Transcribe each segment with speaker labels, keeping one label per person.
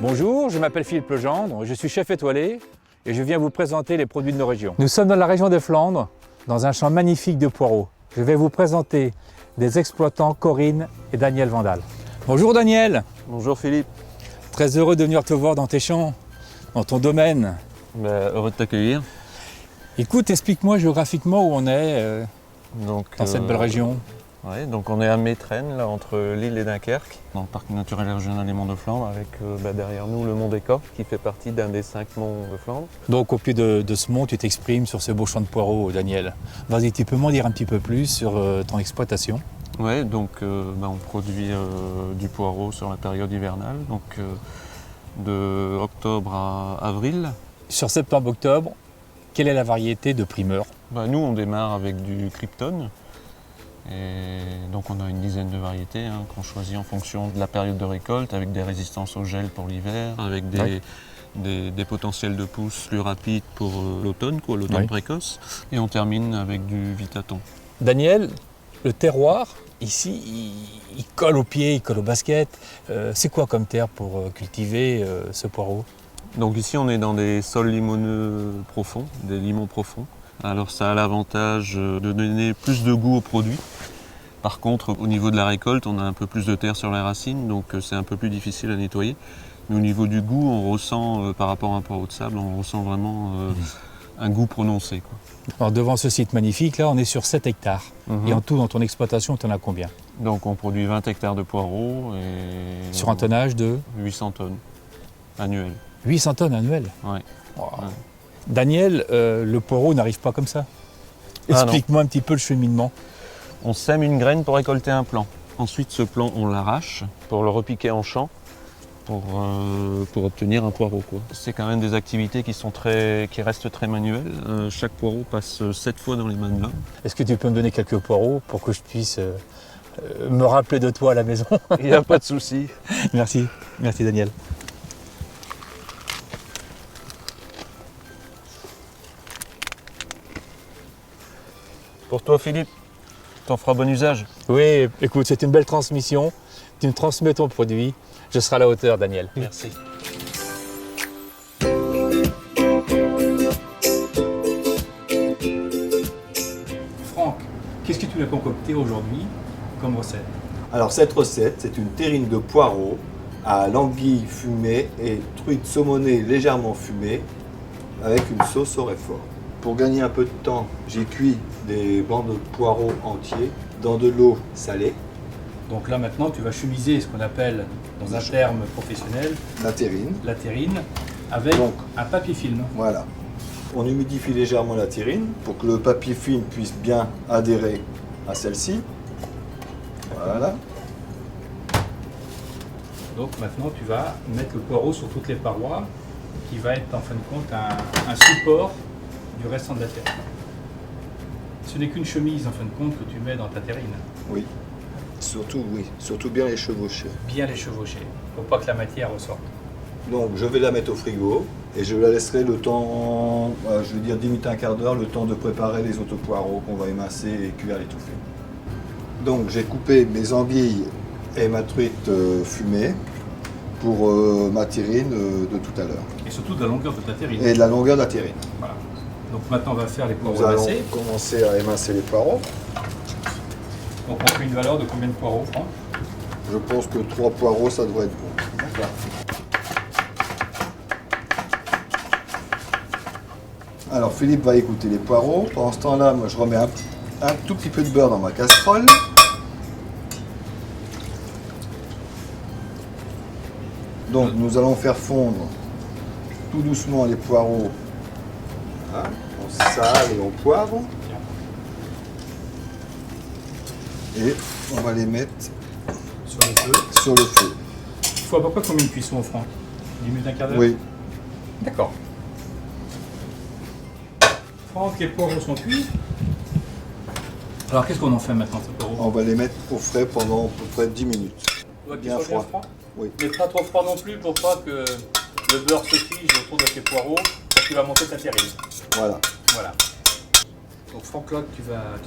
Speaker 1: Bonjour, je m'appelle Philippe Legendre, je suis chef étoilé et je viens vous présenter les produits de nos régions. Nous sommes dans la région des Flandres, dans un champ magnifique de poireaux. Je vais vous présenter des exploitants Corinne et Daniel Vandal. Bonjour Daniel.
Speaker 2: Bonjour Philippe.
Speaker 1: Très heureux de venir te voir dans tes champs, dans ton domaine.
Speaker 2: Heureux de t'accueillir.
Speaker 1: Écoute, explique-moi géographiquement où on est
Speaker 2: dans
Speaker 1: cette belle région.
Speaker 2: Ouais, donc on est à Métrenne, là, entre Lille et Dunkerque, dans le parc naturel et régional des Monts de Flandre, avec derrière nous le mont des Corps, qui fait partie d'un des 5 monts de Flandre.
Speaker 1: Donc au pied de ce mont, tu t'exprimes sur ce beau champ de poireaux, Daniel. Vas-y, tu peux m'en dire un petit peu plus sur ton exploitation?
Speaker 2: Ouais, donc on produit du poireau sur la période hivernale, donc de octobre à avril.
Speaker 1: Sur septembre-octobre, quelle est la variété de primeur?
Speaker 2: Nous, on démarre avec du Krypton. Et donc on a une dizaine de variétés qu'on choisit en fonction de la période de récolte, avec des résistances au gel pour l'hiver, avec des potentiels de pousse plus rapides pour l'automne précoce. Et on termine avec du Vitaton.
Speaker 1: Daniel, le terroir, ici, il colle aux pieds, il colle au basket. C'est quoi comme terre pour cultiver ce poireau?
Speaker 2: Donc ici on est dans des sols limoneux profonds, des limons profonds. Alors ça a l'avantage de donner plus de goût au produit. Par contre, au niveau de la récolte, on a un peu plus de terre sur les racines, donc c'est un peu plus difficile à nettoyer. Mais au niveau du goût, on ressent, par rapport à un poireau de sable, on ressent vraiment un goût prononcé, quoi.
Speaker 1: Alors devant ce site magnifique, là, on est sur 7 hectares. Et en tout, dans ton exploitation, tu en as combien?
Speaker 2: Donc on produit 20 hectares de poireaux. Et
Speaker 1: sur un tonnage de
Speaker 2: 800 tonnes annuelles.
Speaker 1: 800 tonnes annuelles?
Speaker 2: Ouais.
Speaker 1: Wow. Ouais. Daniel, le poireau n'arrive pas comme ça. Explique-moi un petit peu le cheminement.
Speaker 2: On sème une graine pour récolter un plant. Ensuite, ce plant, on l'arrache pour le repiquer en champ pour obtenir un poireau, quoi. C'est quand même des activités qui restent très manuelles. Chaque poireau passe 7 fois dans les mains de l'homme.
Speaker 1: Est-ce que tu peux me donner quelques poireaux pour que je puisse me rappeler de toi à la maison?
Speaker 2: Il n'y a pas de souci.
Speaker 1: Merci. Merci Daniel.
Speaker 2: Pour toi Philippe, t'en feras bon usage.
Speaker 1: Oui, écoute, c'est une belle transmission. Tu me transmets ton produit. Je serai à la hauteur, Daniel.
Speaker 2: Merci.
Speaker 1: Franck, qu'est-ce que tu as concocté aujourd'hui comme recette?
Speaker 3: Alors cette recette, c'est une terrine de poireaux à l'anguille fumée et truite saumonée légèrement fumée avec une sauce au réfort. Pour gagner un peu de temps, j'ai cuit des bancs de poireaux entiers dans de l'eau salée.
Speaker 1: Donc là maintenant, tu vas chemiser ce qu'on appelle, dans un terme professionnel,
Speaker 3: la terrine.
Speaker 1: La terrine avec un papier film.
Speaker 3: Voilà. On humidifie légèrement la terrine pour que le papier film puisse bien adhérer à celle-ci. Voilà.
Speaker 1: Donc maintenant, tu vas mettre le poireau sur toutes les parois, qui va être en fin de compte un support du restant de la terrine. Ce n'est qu'une chemise en fin de compte que tu mets dans ta terrine.
Speaker 3: Oui, surtout bien les chevaucher.
Speaker 1: Bien les chevaucher, pour pas que la matière ressorte.
Speaker 3: Donc je vais la mettre au frigo et je la laisserai le temps, je vais dire 10 minutes, un quart d'heure, le temps de préparer les autres poireaux qu'on va émincer et cuire à l'étouffée. Donc j'ai coupé mes anguilles et ma truite fumée pour ma terrine de tout à l'heure.
Speaker 1: Et surtout de la longueur de ta terrine.
Speaker 3: Et de la longueur de la terrine.
Speaker 1: Voilà. Donc maintenant on va faire les poireaux
Speaker 3: Nous allons
Speaker 1: émincés.
Speaker 3: commencer à émincer les poireaux.
Speaker 1: Donc on fait une valeur de combien de poireaux, Franck?
Speaker 3: Je pense que 3 poireaux ça devrait être bon.
Speaker 1: D'accord.
Speaker 3: Alors Philippe va écouter les poireaux. Pendant ce temps-là, moi je remets un tout petit peu de beurre dans ma casserole. Donc nous allons faire fondre tout doucement les poireaux en sel et en poivre. Et on va les mettre
Speaker 1: Sur le feu.
Speaker 3: sur le feu.
Speaker 1: Il faut à peu près combien de cuissons, Franck? 10 minutes, un quart d'heure?
Speaker 3: Oui.
Speaker 1: D'accord. Franck, les poireaux sont cuits. Alors qu'est-ce qu'on en fait maintenant, ces poireaux?
Speaker 3: On va les mettre au frais pendant à peu près 10 minutes.
Speaker 1: Bien froid.
Speaker 3: Oui.
Speaker 1: Mais pas trop froid non plus pour pas que le beurre se fige autour de tes poireaux quand tu vas monter ta terrine.
Speaker 3: Voilà.
Speaker 1: Voilà. Donc Franck, là, tu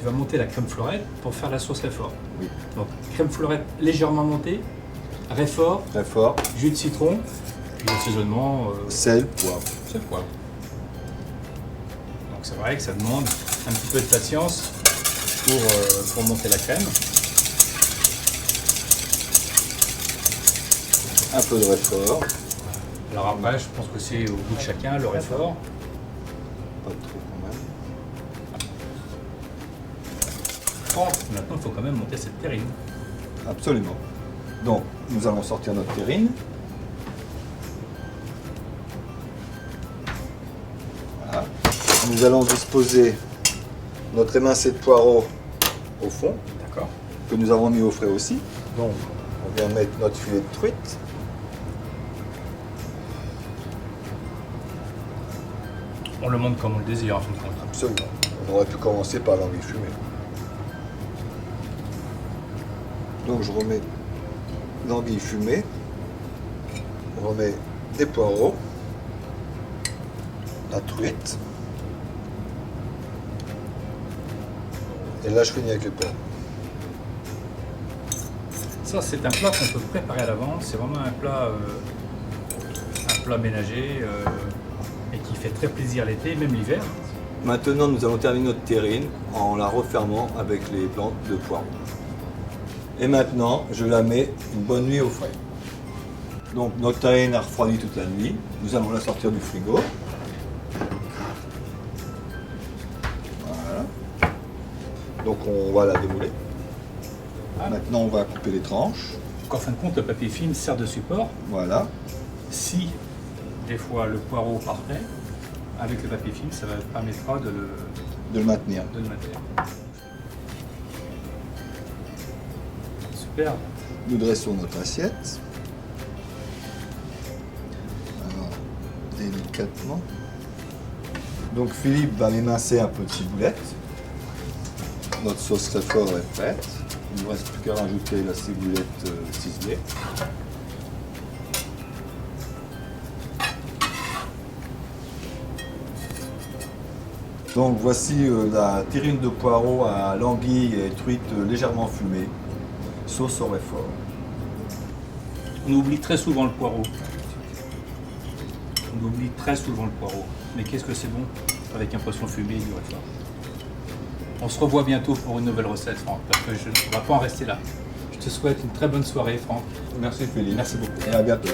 Speaker 1: vas monter la crème fleurette pour faire la sauce réfort.
Speaker 3: Oui.
Speaker 1: Donc crème fleurette légèrement montée, réfort,
Speaker 3: Très fort.
Speaker 1: jus de citron puis l'assaisonnement,
Speaker 3: Sel, poivre.
Speaker 1: c'est le poivre. Donc c'est vrai que ça demande un petit peu de patience pour monter la crème.
Speaker 3: Un peu de réfort.
Speaker 1: Alors après, je pense que c'est au goût de chacun, le réfort.
Speaker 3: Pas trop quand même.
Speaker 1: Maintenant, il faut quand même monter cette terrine.
Speaker 3: Absolument. Donc, nous allons sortir notre terrine. Voilà. Nous allons disposer notre émincé de poireau au fond,
Speaker 1: D'accord.
Speaker 3: que nous avons mis au frais aussi. Donc, on vient mettre notre filet de truite.
Speaker 1: On le monte comme on le désire en fin de compte.
Speaker 3: Absolument. On aurait pu commencer par l'anguille fumée. Donc, je remets l'anguille fumée. On remet des poireaux, la truite. Et là, je finis avec les poireaux.
Speaker 1: Ça, c'est un plat qu'on peut préparer à l'avance. C'est vraiment un plat ménager et qui fait très plaisir l'été, même l'hiver.
Speaker 3: Maintenant, nous allons terminer notre terrine en la refermant avec les plantes de poireaux. Et maintenant, je la mets une bonne nuit au frais. Donc, notre terrine a refroidi toute la nuit. Nous allons la sortir du frigo. Voilà. Donc, on va la démouler. Maintenant, on va couper les tranches.
Speaker 1: Donc, en fin de compte, le papier film sert de support.
Speaker 3: Voilà.
Speaker 1: Si, des fois, le poireau partait, avec le papier film, ça permettra de
Speaker 3: De le maintenir.
Speaker 1: le maintenir. Super.
Speaker 3: Nous dressons notre assiette. Alors, délicatement. Donc Philippe va émincer un peu de ciboulette. Notre sauce réfort est prête. Il ne reste plus qu'à rajouter la ciboulette ciselée. Donc voici la terrine de poireau à l'anguille et truite légèrement fumée. Sauce au réfort.
Speaker 1: On oublie très souvent le poireau. Mais qu'est-ce que c'est bon avec un poisson fumé et du réfort. On se revoit bientôt pour une nouvelle recette, Franck, parce que on ne va pas en rester là. Je te souhaite une très bonne soirée, Franck.
Speaker 3: Merci Philippe.
Speaker 1: Merci beaucoup.
Speaker 3: Et à bientôt.